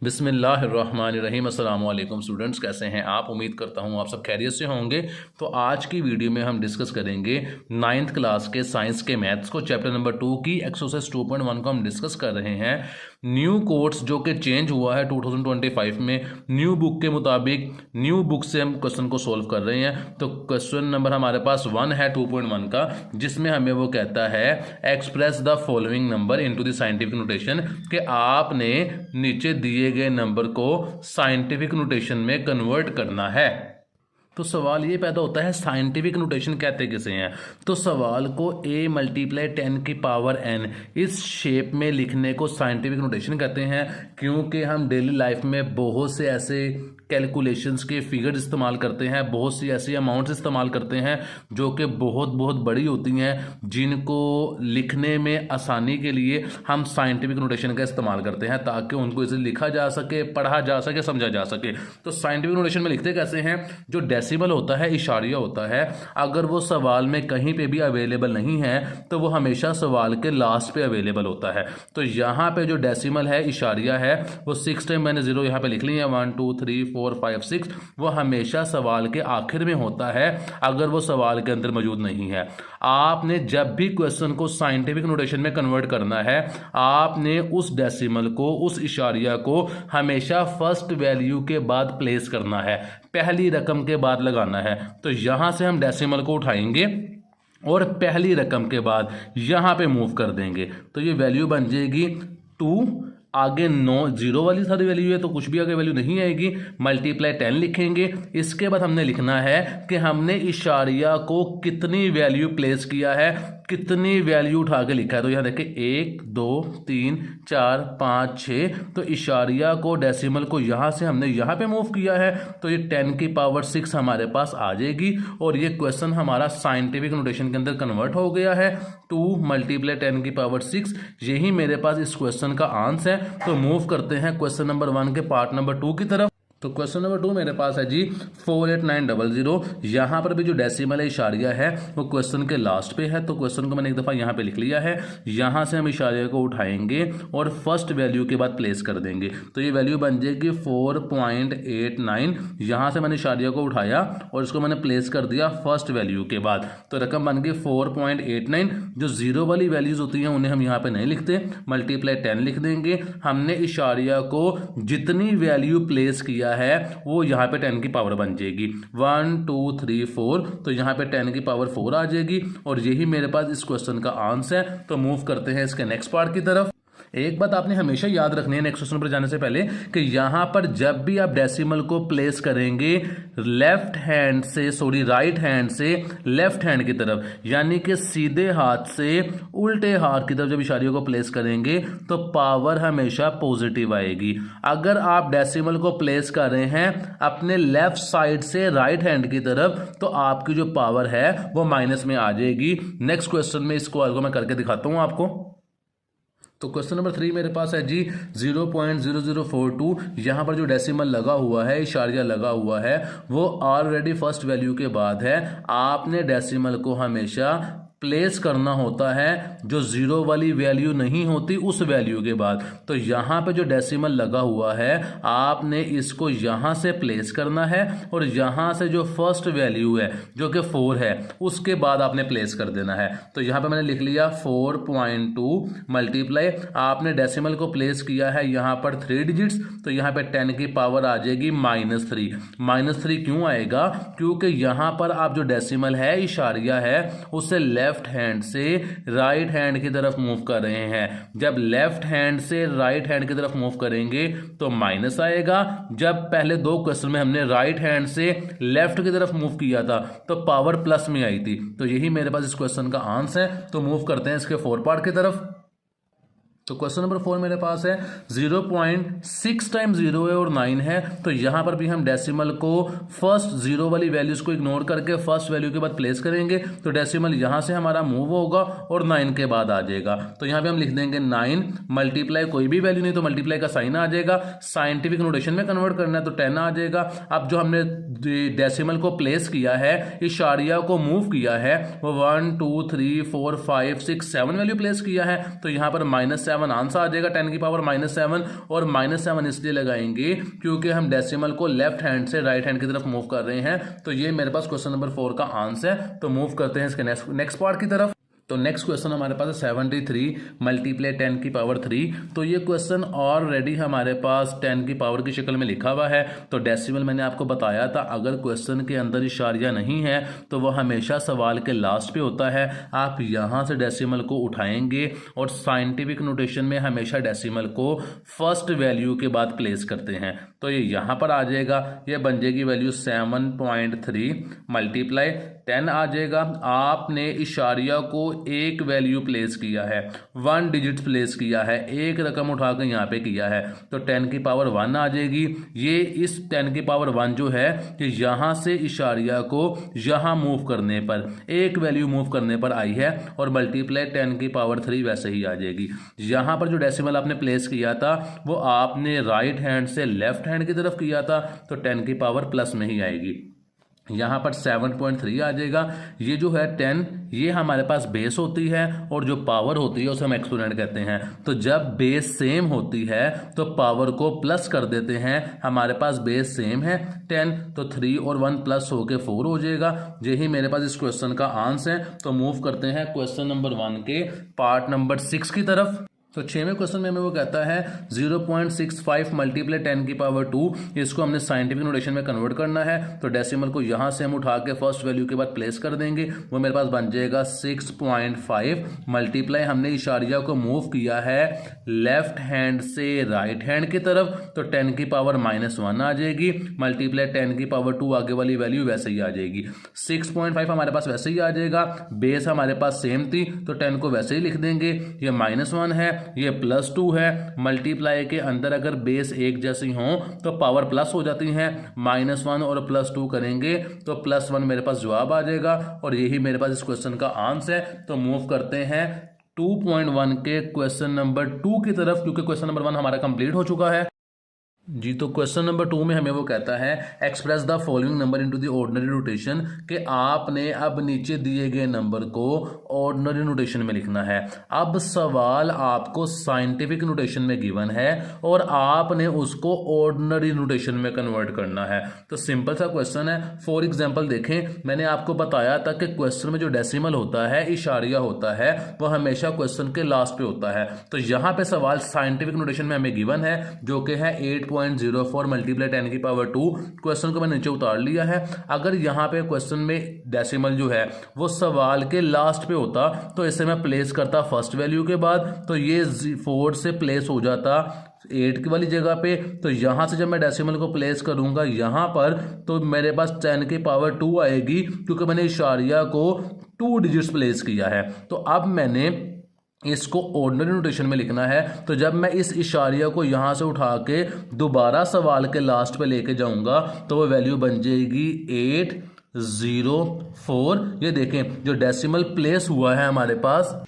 बिस्मिल्लाहिर्रहमानिर्रहीम। अस्सलाम वालेकुम स्टूडेंट्स, कैसे हैं आप? उम्मीद करता हूँ आप सब खैरियत से होंगे। तो आज की वीडियो में हम डिस्कस करेंगे 9th क्लास के साइंस के मैथ्स को, चैप्टर नंबर 2 की एक्सरसाइज 2.1 को हम डिस्कस कर रहे हैं। न्यू कोर्स जो कि चेंज हुआ है 2025 में, न्यू बुक के मुताबिक न्यू बुक से हम क्वेश्चन को सोल्व कर रहे हैं। तो क्वेश्चन नंबर हमारे पास 1 है 2.1 का, जिसमें हमें वो कहता है express the following number into the scientific notation, कि आपने नीचे दिए गए नंबर को साइंटिफिक नोटेशन में कन्वर्ट करना है। तो सवाल ये पैदा होता है साइंटिफिक नोटेशन कहते किसे हैं? तो सवाल को a मल्टीप्लाई 10 की पावर n इस शेप में लिखने को साइंटिफिक नोटेशन कहते हैं, क्योंकि हम डेली लाइफ में बहुत से ऐसे कैलकुलेशंस के फिगर्स इस्तेमाल करते हैं, बहुत सी ऐसी अमाउंट्स इस्तेमाल करते हैं जो कि बहुत बहुत बड़ी होती हैं, जिनको लिखने में आसानी के लिए हम साइंटिफिक नोटेशन का इस्तेमाल करते हैं, ताकि उनको इसे लिखा जा सके, पढ़ा जा सके, समझा जा सके। तो साइंटिफिक नोटेशन में लिखते कैसे हैं? जो डेसिमल होता है, इशारिया होता है, अगर वो सवाल में कहीं पे भी अवेलेबल नहीं है तो वो हमेशा सवाल के लास्ट पे अवेलेबल होता है। तो यहाँ पे जो डेसिमल है, इशारिया है, वो 6 टाइम मैंने 0 यहाँ पे लिख ली है, 1 2 3 4 5 6, वो हमेशा सवाल के आखिर में होता है अगर वो सवाल के अंदर मौजूद नहीं है। आपने जब भी क्वेश्चन को साइंटिफिक नोटेशन में कन्वर्ट करना है, आपने उस डेसिमल को, उस इशारिया को हमेशा फर्स्ट वैल्यू के बाद प्लेस करना है, पहली रकम के बाद लगाना है। तो यहां से हम डेसिमल को उठाएंगे और पहली रकम के बाद यहां पे मूव कर देंगे, तो ये वैल्यू बन जाएगी 2। आगे 9 0 वाली सारी वैल्यू है तो कुछ भी आगे वैल्यू नहीं आएगी, मल्टीप्लाई 10 लिखेंगे। इसके बाद हमने लिखना है कि हमने इशारिया को कितनी वैल्यू प्लेस किया है, कितनी वैल्यू उठा के लिखा है। तो यहाँ देखिए 1 2 3 4 5 6, तो इशारिया को, डेसिमल को यहाँ से हमने यहाँ पे मूव किया है, तो ये 10 की पावर 6 हमारे पास आ जाएगी और ये क्वेश्चन हमारा साइंटिफिक नोटेशन के अंदर कन्वर्ट हो गया है। 2 मल्टीप्लाई 10 की पावर 6, यही मेरे पास इस क्वेश्चन का आंसर है। तो मूव करते हैं क्वेश्चन नंबर 1 के पार्ट नंबर 2 की तरफ। तो क्वेश्चन नंबर 2 मेरे पास है जी 48900। यहाँ पर भी जो डेसिमल है, इशारिया है, वो क्वेश्चन के लास्ट पे है। तो क्वेश्चन को मैंने एक दफ़ा यहाँ पे लिख लिया है। यहाँ से हम इशारिया को उठाएंगे और फर्स्ट वैल्यू के बाद प्लेस कर देंगे, तो ये वैल्यू बन जाएगी 4.89। यहाँ से मैंने इशारिया को उठाया और इसको मैंने प्लेस कर दिया फर्स्ट वैल्यू के बाद, तो रकम बन गई 4.89। जो जीरो वाली वैल्यूज होती हैं उन्हें हम यहाँ पे नहीं लिखते, मल्टीप्लाई 10 लिख देंगे। हमने इशारिया को जितनी वैल्यू प्लेस किया है वो यहाँ पे 10 की पावर बन जाएगी, 1 2 3 4, तो यहाँ पे 10 की पावर 4 आ जाएगी और यही मेरे पास इस क्वेश्चन का आंसर है। तो मूव करते हैं इसके नेक्स्ट पार्ट की तरफ। एक बात आपने हमेशा याद रखनी है नेक्स्ट क्वेश्चन पर जाने से पहले, कि यहां पर जब भी आप डेसिमल को प्लेस करेंगे लेफ्ट हैंड से, सॉरी राइट हैंड से लेफ्ट हैंड की तरफ, यानी कि सीधे हाथ से उल्टे हाथ की तरफ जब इशारियों को प्लेस करेंगे तो पावर हमेशा पॉजिटिव आएगी। अगर आप डेसिमल को प्लेस कर रहे हैं अपने लेफ्ट साइड से राइट हैंड की तरफ, तो आपकी जो पावर है वो माइनस में आ जाएगी। नेक्स्ट क्वेश्चन में इसको मैं करके दिखाता हूं आपको। तो क्वेश्चन नंबर 3 मेरे पास है जी 0.0042। यहाँ पर जो डेसिमल लगा हुआ है, इशारिया लगा हुआ है, वो ऑलरेडी फर्स्ट वैल्यू के बाद है। आपने डेसिमल को हमेशा प्लेस करना होता है जो जीरो वाली वैल्यू नहीं होती उस वैल्यू के बाद। तो यहाँ पे जो डेसिमल लगा हुआ है, आपने इसको यहाँ से प्लेस करना है और यहाँ से जो फर्स्ट वैल्यू है जो कि 4 है, उसके बाद आपने प्लेस कर देना है। तो यहाँ पे मैंने लिख लिया 4.2 मल्टीप्लाई, आपने डेसिमल को प्लेस किया है यहाँ पर 3 डिजिट्स, तो यहाँ पे 10 की पावर आ जाएगी -3। -3 क्यों आएगा? क्योंकि यहाँ पर आप जो डेसिमल है, इशारिया है, उससे लेफ्ट हैंड से राइट हैंड की तरफ मूव कर रहे हैं। जब लेफ्ट हैंड से राइट हैंड की तरफ मूव करेंगे तो माइनस आएगा। जब पहले 2 क्वेश्चन में हमने राइट हैंड से लेफ्ट की तरफ मूव किया था तो पावर प्लस में आई थी। तो यही मेरे पास इस क्वेश्चन का आंसर है। तो मूव करते हैं इसके 4 पार्ट की तरफ। तो क्वेश्चन नंबर 4 मेरे पास है 0.6 टाइम्स 0 है और 9 है। तो यहां पर भी हम डेसिमल को फर्स्ट जीरो वाली वैल्यूज को इग्नोर करके फर्स्ट वैल्यू के बाद प्लेस करेंगे, तो डेसिमल यहां से हमारा मूव होगा और 9 के बाद आ जाएगा। तो यहां पे हम लिख देंगे 9 मल्टीप्लाई, कोई भी वैल्यू नहीं तो मल्टीप्लाई का साइन आ जाएगा। साइंटिफिक नोटेशन में कन्वर्ट करना है तो 10 आ जाएगा। अब जो हमने डेसिमल को प्लेस किया है, इशारिया को मूव किया है, वो 1 2 3 4 5 6 7 वैल्यू प्लेस किया है, तो यहां पर -7 -7 आंसर आ जाएगा 10 की पावर -7। और -7 इसलिए लगाएंगे क्योंकि हम डेसिमल को लेफ्ट हैंड से राइट हैंड की तरफ मूव कर रहे हैं। तो ये मेरे पास क्वेश्चन नंबर 4 का आंसर है। तो मूव करते हैं इसके नेक्स्ट पार्ट की तरफ। तो नेक्स्ट क्वेश्चन हमारे पास है 73 मल्टीप्लाई 10 की पावर 3। तो ये क्वेश्चन ऑलरेडी हमारे पास 10 की पावर की शक्ल में लिखा हुआ है। तो डेसिमल मैंने आपको बताया था, अगर क्वेश्चन के अंदर इशारिया नहीं है तो वह हमेशा सवाल के लास्ट पे होता है। आप यहाँ से डेसिमल को उठाएंगे और साइंटिफिक नोटेशन में हमेशा डेसिमल को फर्स्ट वैल्यू के बाद प्लेस करते हैं। तो ये यहाँ पर आ जाएगा, ये बन जाएगी वैल्यू 7.3 मल्टीप्लाई 10 आ जाएगा। आपने इशारिया को एक वैल्यू प्लेस किया है, 1 डिजिट प्लेस किया है, एक रकम उठाकर यहाँ पे किया है, तो 10 की पावर 1 आ जाएगी। ये इस 10 की पावर 1 जो है कि यहाँ से इशारिया को यहाँ मूव करने पर, एक वैल्यू मूव करने पर आई है, और मल्टीप्लाई 10 की पावर 3 वैसे ही आ जाएगी। यहाँ पर जो डेसिमल आपने प्लेस किया था वो आपने राइट हैंड से लेफ्ट हैंड की तरफ किया था, तो 10 की पावर प्लस में ही आएगी। यहाँ पर 7.3 आ जाएगा। ये जो है 10, ये हमारे पास बेस होती है और जो पावर होती है उसे हम एक्सपोनेंट कहते हैं। तो जब बेस सेम होती है तो पावर को प्लस कर देते हैं। हमारे पास बेस सेम है 10, तो 3 और 1 प्लस होके 4 हो जाएगा। यही मेरे पास इस क्वेश्चन का आंसर है। तो मूव करते हैं क्वेश्चन नंबर 1 के पार्ट नंबर 6 की तरफ। तो 6वें क्वेश्चन में हमें वो कहता है 0.65 मल्टीप्लाई 10 की पावर 2। इसको हमने साइंटिफिक नोटेशन में कन्वर्ट करना है। तो डेसिमल को यहाँ से हम उठा के फर्स्ट वैल्यू के बाद प्लेस कर देंगे। वो मेरे पास बन जाएगा 6.5 मल्टीप्लाई, हमने इशारिया को मूव किया है लेफ्ट हैंड से राइट हैंड की तरफ, तो 10 की पावर -1 आ जाएगी। मल्टीप्लाई 10 की पावर 2 आगे वाली वैल्यू वैसे ही आ जाएगी। 6.5 हमारे पास वैसे ही आ जाएगा। बेस हमारे पास सेम थी तो 10 को वैसे ही लिख देंगे। ये -1 है, ये +2 है। मल्टीप्लाई के अंदर अगर बेस एक जैसी हो तो पावर प्लस हो जाती है। -1 और +2 करेंगे तो +1 मेरे पास जवाब आ जाएगा। और यही मेरे पास इस क्वेश्चन का आंसर है। तो मूव करते हैं 2.1 के क्वेश्चन नंबर 2 की तरफ, क्योंकि क्वेश्चन नंबर 1 हमारा कंप्लीट हो चुका है जी। तो क्वेश्चन नंबर 2 में हमें वो कहता है express the following number into the ordinary notation, कि आपने अब नीचे दिए गए नंबर को ऑर्डिनरी नोटेशन में लिखना है। अब सवाल आपको साइंटिफिक नोटेशन में गिवन है और आपने उसको ऑर्डिनरी नोटेशन में कन्वर्ट करना है। तो सिंपल सा क्वेश्चन है। फॉर एग्जांपल देखें, मैंने आपको बताया था कि क्वेश्चन में जो डेसिमल होता है, इशारिया होता है, वह हमेशा क्वेश्चन के लास्ट पे होता है। तो यहाँ पे सवाल साइंटिफिक नोटेशन में हमें गिवन है जो कि है 8.04 मल्टीप्लाई 10 की पावर 2। क्वेश्चन को मैंने नीचे उतार लिया है। अगर यहाँ पे क्वेश्चन में डेसिमल जो है वो सवाल के लास्ट पे होता तो इसे मैं प्लेस करता फर्स्ट वैल्यू के बाद, तो ये 4 से प्लेस हो जाता 8 की वाली जगह पे। तो यहां से जब मैं डेसिमल को प्लेस करूंगा यहां पर, तो मेरे पास 10 की पावर 2 आएगी, क्योंकि मैंने इशारिया को 2 डिजिट्स प्लेस किया है। तो अब मैंने इसको ऑर्डिनरी नोटेशन में लिखना है। तो जब मैं इस इशारिया को यहां से उठा के दोबारा सवाल के लास्ट पे लेके जाऊंगा तो वो वैल्यू बन जाएगी 804। ये देखें, जो डेसिमल प्लेस हुआ है हमारे पास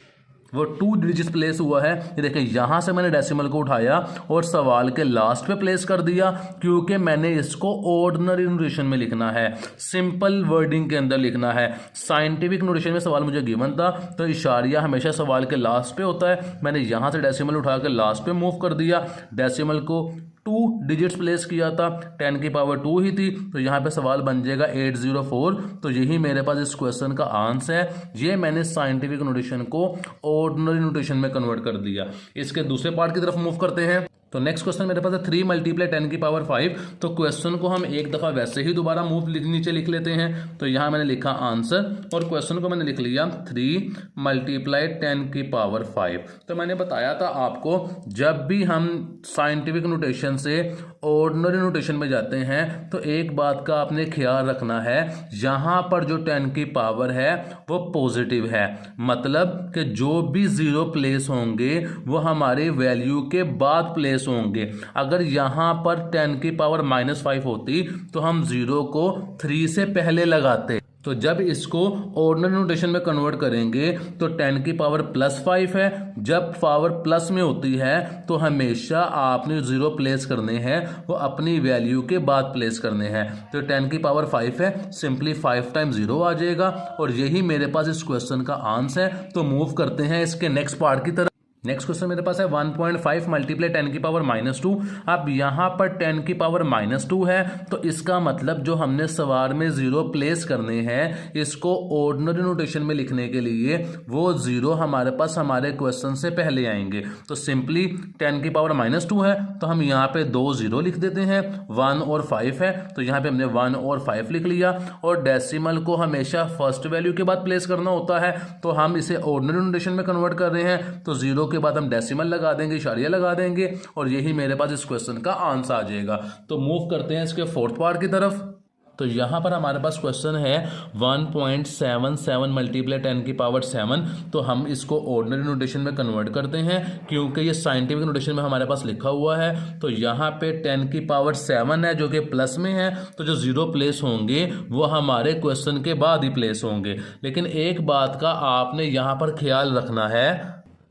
वो 2 डिजिट प्लेस हुआ है। ये देखिए, यहां से मैंने डेसिमल को उठाया और सवाल के लास्ट पे प्लेस कर दिया, क्योंकि मैंने इसको ऑर्डिनरी नोटेशन में लिखना है, सिंपल वर्डिंग के अंदर लिखना है। साइंटिफिक नोटेशन में सवाल मुझे गिवन था तो इशारिया हमेशा सवाल के लास्ट पे होता है। मैंने यहां से डेसिमल उठा के लास्ट पे मूव कर दिया, डेसिमल को 2 डिजिट्स प्लेस किया था, 10 की पावर 2 ही थी, तो यहाँ पे सवाल बन जाएगा 804। तो यही मेरे पास इस क्वेश्चन का आंसर है। ये मैंने साइंटिफिक नोटेशन को ऑर्डिनरी नोटेशन में कन्वर्ट कर दिया। इसके दूसरे पार्ट की तरफ मूव करते हैं। तो नेक्स्ट क्वेश्चन मेरे पास है 3 मल्टीप्लाई 10 की पावर 5। तो क्वेश्चन को हम एक दफा वैसे ही दोबारा मूव नीचे लिख लेते हैं। तो यहाँ मैंने लिखा आंसर और क्वेश्चन को मैंने लिख लिया 3 मल्टीप्लाई 10 की पावर 5। तो मैंने बताया था आपको, जब भी हम साइंटिफिक नोटेशन से ऑर्डिनरी नोटेशन में जाते हैं तो एक बात का आपने ख्याल रखना है, यहाँ पर जो 10 की पावर है वो पॉजिटिव है, मतलब कि जो भी 0 प्लेस होंगे वो हमारे वैल्यू के बाद प्लेस होंगे। अगर यहां पर 10 की पावर -5 होती तो हम 0 को 3 से पहले लगाते। तो जब इसको ऑर्डिनरी नोटेशन में कन्वर्ट करेंगे तो 10 की पावर +5 है। जब पावर प्लस में होती है तो हमेशा आपने 0 प्लेस करने हैं, वो अपनी वैल्यू के बाद प्लेस करने हैं। तो 10 की पावर 5 है, सिंपली 5 टाइम्स 0 आ जाएगा। और यही मेरे पास इस क्वेश्चन का आंसर है। तो मूव करते हैं इसके नेक्स्ट पार्ट की तरफ। नेक्स्ट क्वेश्चन मेरे पास है 1.5 मल्टीप्लाई 10 की पावर -2। अब यहाँ पर 10 की पावर -2 है, तो इसका मतलब जो हमने सवाल में जीरो प्लेस करने हैं इसको ऑर्डिनरी नोटेशन में लिखने के लिए वो जीरो हमारे पास हमारे क्वेश्चन से पहले आएंगे। तो सिंपली 10 की पावर -2 है तो हम यहाँ पे 2 जीरो लिख देते हैं, 1 और 5 है तो यहाँ पे हमने 1 और 5 लिख लिया। और डेसिमल को हमेशा फर्स्ट वैल्यू के बाद प्लेस करना होता है, तो हम इसे ऑर्डिनरी नोटेशन में कन्वर्ट कर रहे हैं, तो जीरो के बाद हम डेसिमल लगा देंगे, इशारिया लगा देंगे और यही मेरे पास इस क्वेश्चन का आंसर आ जाएगा। तो मूव करते हैं इसके फोर्थ पार्ट की तरफ। तो यहाँ पर हमारे पास क्वेश्चन है 1.77 मल्टीप्लाई 10 की पावर 7। तो हम इसको ऑर्डिनरी नोटेशन में कन्वर्ट करते हैं क्योंकि ये साइंटिफिक नोटेशन में हमारे पास लिखा हुआ है। तो यहाँ पे 10 की पावर 7 है जो कि प्लस में है, तो जो जीरो प्लेस होंगे वो हमारे क्वेश्चन के बाद ही प्लेस होंगे। लेकिन एक बात का आपने यहाँ पर ख्याल रखना है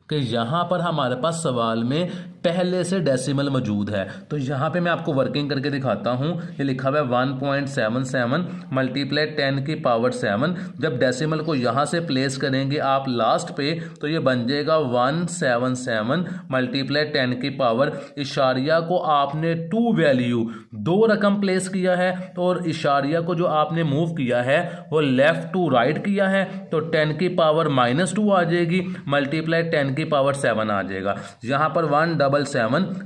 कि यहाँ पर हमारे पास सवाल में पहले से डेसिमल मौजूद है। तो यहाँ पे मैं आपको वर्किंग करके दिखाता हूँ। ये लिखा हुआ है 1.77 मल्टीप्लाई 10 की पावर 7। जब डेसिमल को यहाँ से प्लेस करेंगे आप लास्ट पे तो ये बन जाएगा 177 मल्टीप्लाई 10 की पावर, इशारिया को आपने 2 वैल्यू 2 रकम प्लेस किया है और इशारिया को जो आपने मूव किया है वो लेफ्ट टू राइट किया है, तो 10 की पावर -2 आ जाएगी, मल्टीप्लाई 10 की पावर 7 आ जाएगा। यहाँ पर 177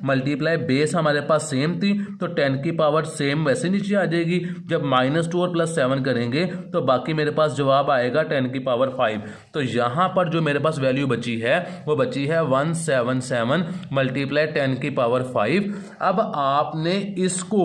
मल्टीप्लाई बेस हमारे पास सेम थी तो 10 की पावर सेम वैसे नीचे आ जाएगी। जब -2 और +7 करेंगे तो बाकी मेरे पास जवाब आएगा 10 की पावर 5। तो यहाँ पर जो मेरे पास वैल्यू बची है वो बची है 177 मल्टीप्लाई 10 की पावर 5। अब आपने इसको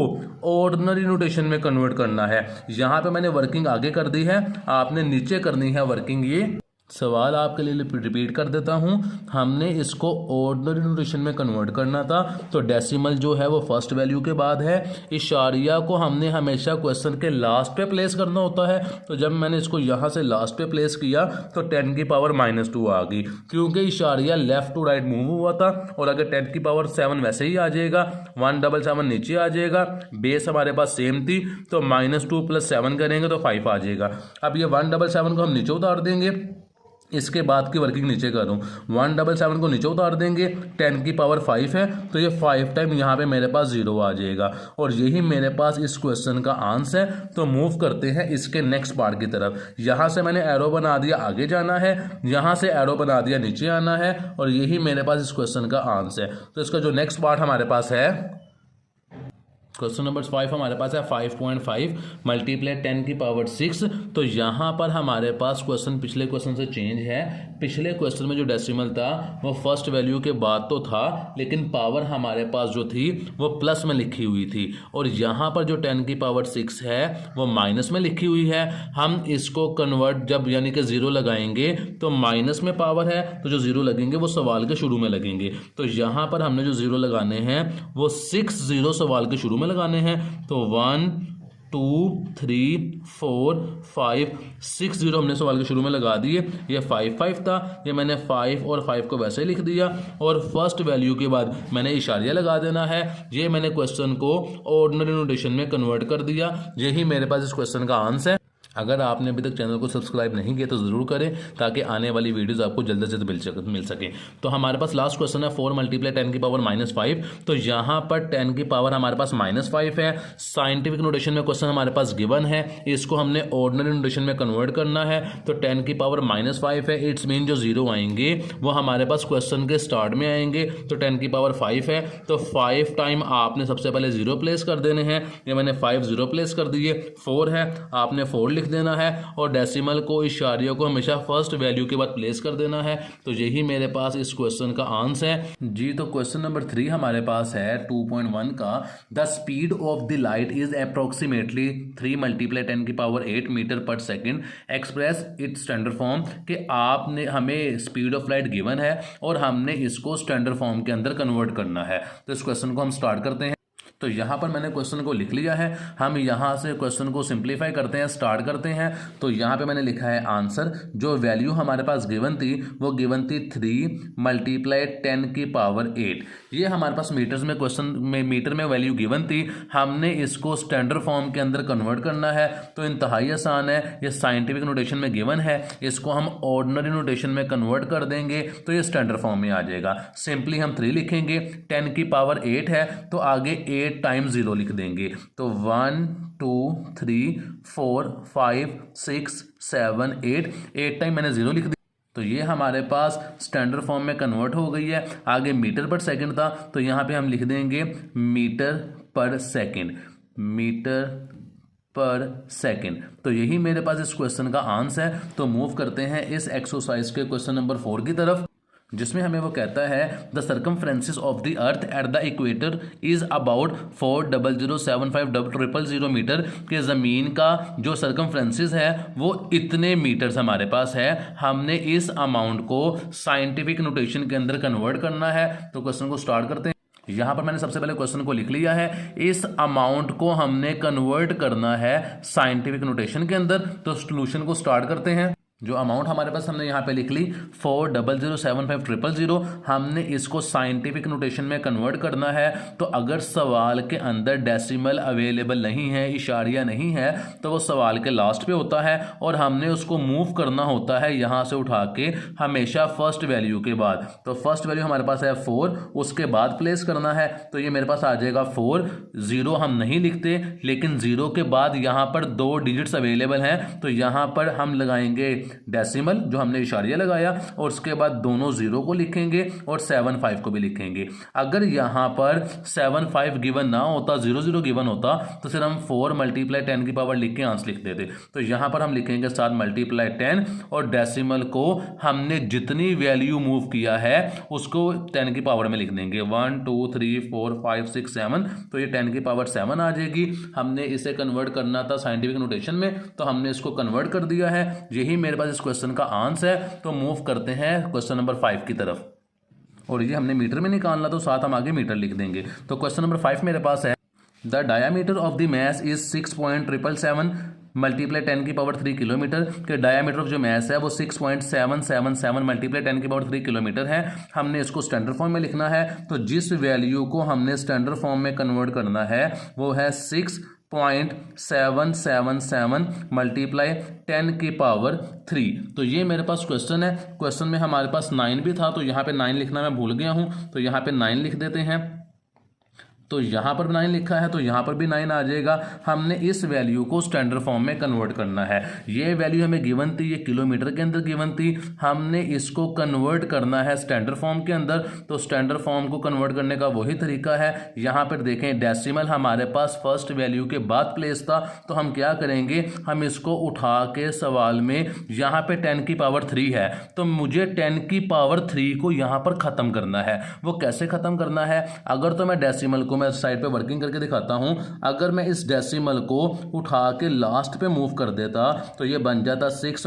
ऑर्डिनरी नोटेशन में कन्वर्ट करना है। यहाँ पे मैंने वर्किंग आगे कर दी है, आपने नीचे करनी है वर्किंग। ये सवाल आपके लिए रिपीट कर देता हूं, हमने इसको ऑर्डिनरी नोटेशन में कन्वर्ट करना था। तो डेसिमल जो है वो फर्स्ट वैल्यू के बाद है, इशारिया को हमने हमेशा क्वेश्चन के लास्ट पे प्लेस करना होता है। तो जब मैंने इसको यहाँ से लास्ट पे प्लेस किया तो 10 की पावर -2 आ गई क्योंकि इशारिया लेफ्ट टू राइट मूव हुआ था। और अगर 10 की पावर 7 वैसे ही आ जाएगा, 177 नीचे आ जाएगा, बेस हमारे पास सेम थी तो -2 + 7 करेंगे तो 5 आ जाएगा। अब ये 177 को हम नीचे उतार देंगे, इसके बाद की वर्किंग नीचे करूँ, 177 को नीचे उतार देंगे, 10 की पावर 5 है तो ये 5 टाइम यहाँ पे मेरे पास 0 आ जाएगा और यही मेरे पास इस क्वेश्चन का आंसर है। तो मूव करते हैं इसके नेक्स्ट पार्ट की तरफ। यहाँ से मैंने एरो बना दिया आगे जाना है, यहाँ से एरो बना दिया नीचे आना है और यही मेरे पास इस क्वेश्चन का आंसर है। तो इसका जो नेक्स्ट पार्ट हमारे पास है, क्वेश्चन नंबर 5 हमारे पास है 5.5 मल्टीप्लाई 10 की पावर 6। तो यहाँ पर हमारे पास क्वेश्चन पिछले क्वेश्चन से चेंज है। पिछले क्वेश्चन में जो डेसिमल था वो फर्स्ट वैल्यू के बाद तो था, लेकिन पावर हमारे पास जो थी वो प्लस में लिखी हुई थी और यहाँ पर जो 10 की पावर 6 है वो माइनस में लिखी हुई है। हम इसको कन्वर्ट जब यानी कि ज़ीरो लगाएंगे तो माइनस में पावर है, तो जो ज़ीरो लगेंगे वो सवाल के शुरू में लगेंगे। तो यहाँ पर हमने जो ज़ीरो लगाने हैं वो 6 ज़ीरो सवाल के शुरू में लगाने हैं। तो 1 2 3 4 5 6 ज़ीरो हमने सवाल के शुरू में लगा दिए। ये 5 था, ये मैंने 5 और 5 को वैसे ही लिख दिया और फर्स्ट वैल्यू के बाद मैंने इशारिया लगा देना है। ये मैंने क्वेश्चन को ऑर्डिनरी नोटेशन में कन्वर्ट कर दिया। यही मेरे पास इस क्वेश्चन का आंसर है। अगर आपने अभी तक चैनल को सब्सक्राइब नहीं किया तो ज़रूर करें ताकि आने वाली वीडियोस आपको जल्द से जल्द मिल सके। तो हमारे पास लास्ट क्वेश्चन है 4 मल्टीप्लाई 10 की पावर -5। तो यहाँ पर 10 की पावर हमारे पास -5 है। साइंटिफिक नोटेशन में क्वेश्चन हमारे पास गिवन है, इसको हमने ऑर्डिनरी नोटेशन में कन्वर्ट करना है। तो 10 की पावर -5 है, इट्स मीन जो जीरो आएंगे वो हमारे पास क्वेश्चन के स्टार्ट में आएंगे। तो 10 की पावर 5 है तो 5 टाइम आपने सबसे पहले जीरो प्लेस कर देने हैं। ये मैंने 5 जीरो प्लेस कर दिए। 4 है, आपने 4 लिख देना है और डेसिमल को इशारियों को हमेशा फर्स्ट वैल्यू के बाद प्लेस कर देना है। तो यही मेरे पास इस क्वेश्चन का आंसर है जी। तो क्वेश्चन नंबर 3 हमारे पास है 2.1 का, the speed of the light is approximately 3 multiply 10 की पावर 8 मीटर पर second, express it's standard form. कि आपने हमें स्पीड ऑफ लाइट गिवन है और हमने इसको स्टैंडर्ड फॉर्म के अंदर कन्वर्ट करना है। तो इस क्वेश्चन को हम स्टार्ट करते हैं। तो यहाँ पर मैंने क्वेश्चन को लिख लिया है। हम यहाँ से क्वेश्चन को सिंप्लीफाई करते हैं, स्टार्ट करते हैं। तो यहाँ पे मैंने लिखा है आंसर, जो वैल्यू हमारे पास गिवन थी वो गिवन थी 3 × 10⁸। ये हमारे पास मीटर्स में क्वेश्चन में मीटर में वैल्यू गिवन थी। हमने इसको स्टैंडर्ड फॉर्म के अंदर कन्वर्ट करना है। तो इंतहाई आसान है, ये साइंटिफिक नोटेशन में गिवन है, इसको हम ऑर्डिनरी नोटेशन में कन्वर्ट कर देंगे तो ये स्टैंडर्ड फॉर्म में आ जाएगा। सिंपली हम 3 लिखेंगे, 10⁸ है तो आगे 8 टाइम्स 0 लिख देंगे। तो 1 2 3 4 5 6 7 8 टाइम मैंने 0 लिख दिया। तो ये हमारे पास स्टैंडर्ड फॉर्म में कन्वर्ट हो गई है। आगे मीटर पर सेकंड था तो यहाँ पे हम लिख देंगे मीटर पर सेकंड, मीटर पर सेकंड। तो यही मेरे पास इस क्वेश्चन का आंसर है। तो मूव करते हैं इस एक्सरसाइज के क्वेश्चन नंबर 4 की तरफ, जिसमें हमें वो कहता है the circumference of the earth at the equator is about 4,0075000 metre, के ज़मीन का जो सर्कमफ्रेंसिस है वो इतने मीटर्स हमारे पास है। हमने इस अमाउंट को साइंटिफिक नोटेशन के अंदर कन्वर्ट करना है। तो क्वेश्चन को स्टार्ट करते हैं। यहाँ पर मैंने सबसे पहले क्वेश्चन को लिख लिया है। इस अमाउंट को हमने कन्वर्ट करना है साइंटिफिक नोटेशन के अंदर। तो सॉल्यूशन को स्टार्ट करते हैं। जो अमाउंट हमारे पास हमने यहाँ पे लिख ली 4,0075000, हमने इसको साइंटिफिक नोटेशन में कन्वर्ट करना है। तो अगर सवाल के अंदर डेसिमल अवेलेबल नहीं है, इशारिया नहीं है, तो वो सवाल के लास्ट पे होता है और हमने उसको मूव करना होता है यहाँ से उठा के हमेशा फर्स्ट वैल्यू के बाद। तो फर्स्ट वैल्यू हमारे पास है 4, उसके बाद प्लेस करना है। तो ये मेरे पास आ जाएगा 4। 0 हम नहीं लिखते, लेकिन 0 के बाद यहाँ पर 2 डिजिट्स अवेलेबल हैं। तो यहाँ पर हम लगाएंगे डेसिमल, जो हमने इशारिया लगाया, और उसके बाद दोनों 0 को लिखेंगे और 7 5 को भी लिखेंगे। अगर यहाँ पर 7 5 गिवन ना होता, 0 0 गिवन होता, तो फिर हम 4 × 10 की पावर लिख के आंसर लिख देते। तो यहाँ पर हम लिखेंगे 7 × 10 और डेसिमल को हमने जितनी वैल्यू मूव किया है उसको 10 की पावर में लिख देंगे। 1 2 3 4 5 6 7, तो ये 10 की पावर 7 आ जाएगी। हमने इसे कन्वर्ट करना था साइंटिफिक नोटेशन में, तो हमने इसको कन्वर्ट कर दिया है। यही मेरे पास इस क्वेश्चन का आंसर है। तो मूव करते हैं क्वेश्चन नंबर 5 की तरफ, और ये हमने मीटर में निकालना, तो साथ हम आगे मीटर लिख देंगे। तो क्वेश्चन नंबर 5 मेरे पास है the diameter of the mass is 6.777 × 10⁻³ kilometre, के डायामीटर ऑफ जो मैस है वो 6.777 × 10⁻³ किलोमीटर है। हमने इसको स्टैंडर्ड फॉर्म में लिखना है। तो जिस वैल्यू को हमने स्टैंडर्ड फॉर्म में कन्वर्ट करना है वो है 6.777 × 10⁻³। तो ये मेरे पास क्वेश्चन है। क्वेश्चन में हमारे पास 9 भी था, तो यहाँ पे 9 लिखना मैं भूल गया हूँ, तो यहाँ पे 9 लिख देते हैं। तो यहाँ पर 9 लिखा है तो यहाँ पर भी 9 आ जाएगा। हमने इस वैल्यू को स्टैंडर्ड फॉर्म में कन्वर्ट करना है। ये वैल्यू हमें गिवन थी, ये किलोमीटर के अंदर गिवन थी, हमने इसको कन्वर्ट करना है स्टैंडर्ड फॉर्म के अंदर। तो स्टैंडर्ड फॉर्म को कन्वर्ट करने का वही तरीका है। यहाँ पर देखें डेसिमल हमारे पास फर्स्ट वैल्यू के बाद प्लेस था, तो हम क्या करेंगे, हम इसको उठा के सवाल में यहाँ पे 10⁻³ है, तो मुझे 10⁻³ को यहाँ पर ख़त्म करना है। वो कैसे ख़त्म करना है, अगर तो मैं डेसिमल को मैं साइड पे वर्किंग करके दिखाता हूं। अगर मैं इस डेसिमल को उठा के लास्ट पे मूव कर देता तो ये बन जाता 6 ×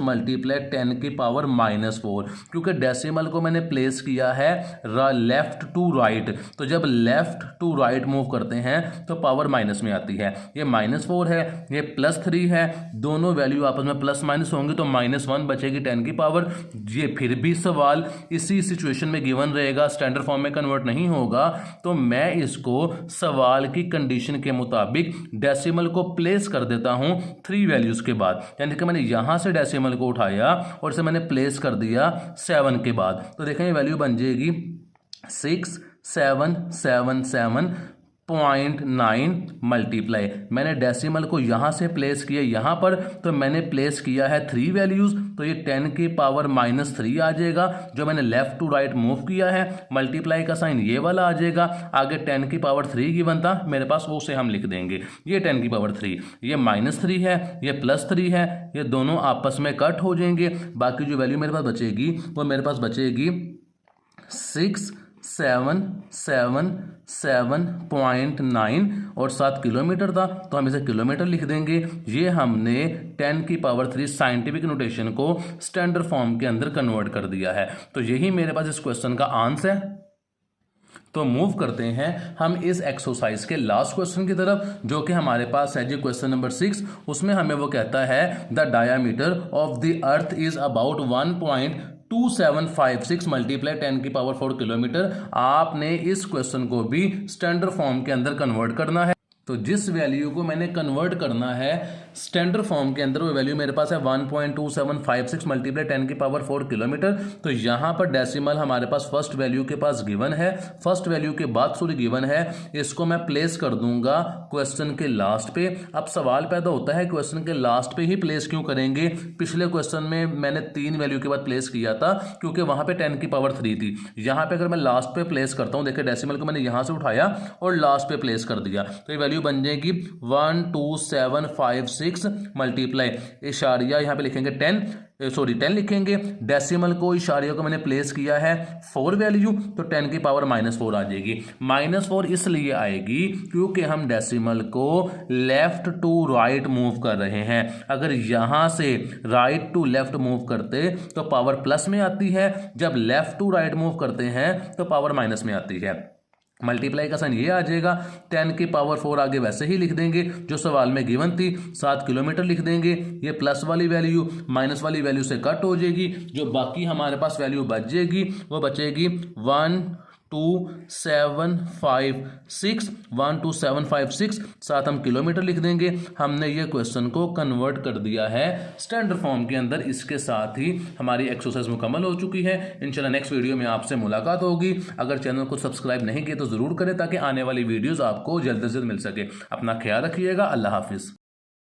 10⁻⁻⁴, क्योंकि डेसिमल को मैंने प्लेस किया है लेफ्ट टू राइट। तो जब लेफ्ट टू राइट मूव करते हैं तो पावर माइनस में आती है। ये -4 है, ये +3 है, दोनों वैल्यू आपस में प्लस माइनस होंगे तो -1 बचेगी 10 की पावर। ये फिर भी सवाल इसी सिचुएशन में गिवन रहेगा, स्टैंडर्ड फॉर्म में कन्वर्ट नहीं होगा। तो मैं इसको सवाल की कंडीशन के मुताबिक डेसिमल को प्लेस कर देता हूं 3 वैल्यूज के बाद, यानी कि मैंने यहां से डेसिमल को उठाया और इसे मैंने प्लेस कर दिया 7 के बाद। तो देखें ये वैल्यू बन जाएगी 6777.9 मल्टीप्लाई, मैंने डेसिमल को यहाँ से प्लेस किया यहाँ पर, तो मैंने प्लेस किया है 3 वैल्यूज़, तो ये 10⁻³ आ जाएगा। जो मैंने लेफ्ट टू राइट मूव किया है, मल्टीप्लाई का साइन ये वाला आ जाएगा। आगे 10⁻³ गिवन था मेरे पास, वो उसे हम लिख देंगे। ये 10⁻³, ये -3 है, ये +3 है, ये दोनों आपस में कट हो जाएंगे। बाकी जो वैल्यू मेरे पास बचेगी वो मेरे पास बचेगी 677.9 और 7 किलोमीटर था, तो हम इसे किलोमीटर लिख देंगे। ये हमने 10⁻³ साइंटिफिक नोटेशन को स्टैंडर्ड फॉर्म के अंदर कन्वर्ट कर दिया है। तो यही मेरे पास इस क्वेश्चन का आंसर है। तो मूव करते हैं हम इस एक्सरसाइज के लास्ट क्वेश्चन की तरफ, जो कि हमारे पास है जी क्वेश्चन नंबर 6। उसमें हमें वो कहता है the diameter of the earth is about 1.2756 multiply 10⁴ kilometre. आपने इस क्वेश्चन को भी स्टैंडर्ड फॉर्म के अंदर कन्वर्ट करना है। तो जिस वैल्यू को मैंने कन्वर्ट करना है स्टैंडर्ड फॉर्म के अंदर, वो वैल्यू मेरे पास है 1.2756 मल्टीप्लाई 10⁴ किलोमीटर। तो यहाँ पर डेसिमल हमारे पास फर्स्ट वैल्यू के पास गिवन है, फर्स्ट वैल्यू के बाद गिवन है। इसको मैं प्लेस कर दूंगा क्वेश्चन के लास्ट पे। अब सवाल पैदा होता है क्वेश्चन के लास्ट पे ही प्लेस क्यों करेंगे? पिछले क्वेश्चन में मैंने 3 वैल्यू के बाद प्लेस किया था क्योंकि वहां पे 10⁻³ थी। यहाँ पे अगर मैं लास्ट पे प्लेस करता हूँ, देखिए डेसिमल को मैंने यहाँ से उठाया और लास्ट पे प्लेस कर दिया, तो ये वैल्यू बन जाएगी 12756 मल्टीप्लाई इशारिया यहाँ पे लिखेंगे 10 लिखेंगे। डेसिमल को इशारिया को मैंने प्लेस किया है 4 वैल्यू, तो 10⁻⁻⁴ आ जाएगी। -4 इसलिए आएगी क्योंकि हम डेसिमल को लेफ्ट टू राइट मूव कर रहे हैं। अगर यहां से राइट टू लेफ्ट मूव करते तो पावर प्लस में आती है, जब लेफ्ट टू राइट मूव करते हैं तो पावर माइनस में आती है। मल्टीप्लाई का साइन ये आ जाएगा, 10⁻⁴ आगे वैसे ही लिख देंगे जो सवाल में गिवन थी, 7 किलोमीटर लिख देंगे। ये प्लस वाली वैल्यू माइनस वाली वैल्यू से कट हो जाएगी, जो बाकी हमारे पास वैल्यू बच जाएगी वो बचेगी 12756 साथ हम किलोमीटर लिख देंगे। हमने ये क्वेश्चन को कन्वर्ट कर दिया है स्टैंडर्ड फॉर्म के अंदर। इसके साथ ही हमारी एक्सरसाइज मुकम्मल हो चुकी है। इंशाल्लाह नेक्स्ट वीडियो में आपसे मुलाकात होगी। अगर चैनल को सब्सक्राइब नहीं किए तो ज़रूर करें ताकि आने वाली वीडियोज़ आपको जल्द से जल्द मिल सके। अपना ख्याल रखिएगा। अल्लाह हाफिज़।